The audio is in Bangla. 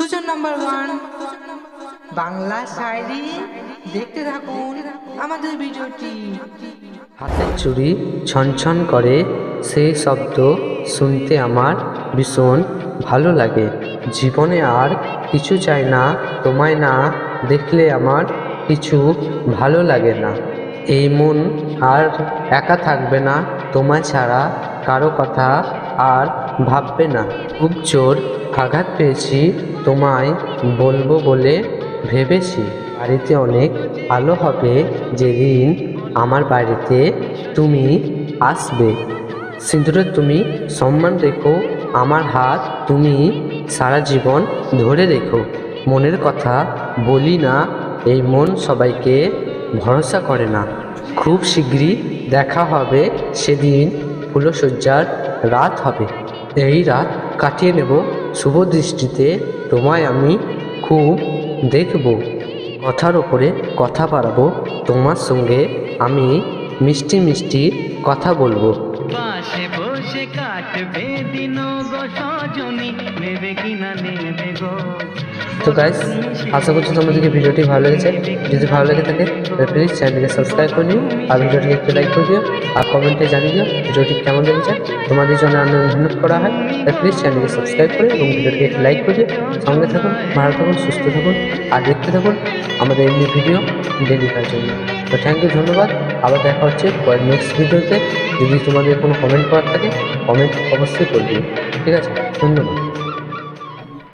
সুজন নাম্বার 1 বাংলা শায়রি দেখতে থাকুন আমাদের ভিডিওটি। হাতের চুড়ি ছনছন করে সেই শব্দ শুনতে আমার ভীষণ ভালো লাগে। জীবনে আর কিছু চাই না, তোমায় না দেখলে আমার কিছু ভালো লাগে না। এই মন আর একা থাকবে না, তোমায় ছাড়া কারো কথা আর ভাববে না। খুব জোর আঘাত পেয়েছি, তোমায় বলবো বলে ভেবেছি। বাড়িতে অনেক আলো হবে যেদিন আমার বাড়িতে তুমি আসবে। সিঁদুরে তুমি সম্মান রেখো, আমার হাত তুমি সারা জীবন ধরে রেখো। মনের কথা বলি না, এই মন সবাইকে ভরসা করে না। খুব শীঘ্রই দেখা হবে, সেদিন ফুলশয্যার রাত হবে। এই রাত কাটিয়ে নেব শুভ দৃষ্টিতে, তোমায় আমি খুব দেখব। কথার ওপরে কথা বাড়াবো, তোমার সঙ্গে আমি মিষ্টি মিষ্টি কথা বলবো। পাশে বসে কাটবে দিন গো সজনী, নেবে কিনা নেবে গো। তো গাইস, আশা করছি তোমাদেরকে ভিডিওটি ভালো লেগেছে। যদি ভালো লেগে থাকে তাহলে প্লিজ চ্যানেলটিকে সাবস্ক্রাইব করে নিও, আর ভিডিওটিকে একটু লাইক করে দিও, আর কমেন্টে জানিয়ে দিও ভিডিওটি কেমন লেগেছে। তোমাদের জন্য আনন্দ মেহনত করা হয়, তাই প্লিজ চ্যানেলটিকে সাবস্ক্রাইব করে এবং ভিডিওটিকে একটু লাইক করে দিও। সঙ্গে থাকুন, ভালো থাকুন, সুস্থ থাকুন, আর দেখতে থাকুন আমাদের এমনি ভিডিও ডেলি কার জন্য। তো থ্যাংক ইউ, ধন্যবাদ। আবার দেখা হচ্ছে পরের নেক্সট ভিডিওতে। যদি তোমাদের কোনো কমেন্ট করার থাকে, কমেন্ট অবশ্যই করে দিও। ঠিক আছে, ধন্যবাদ।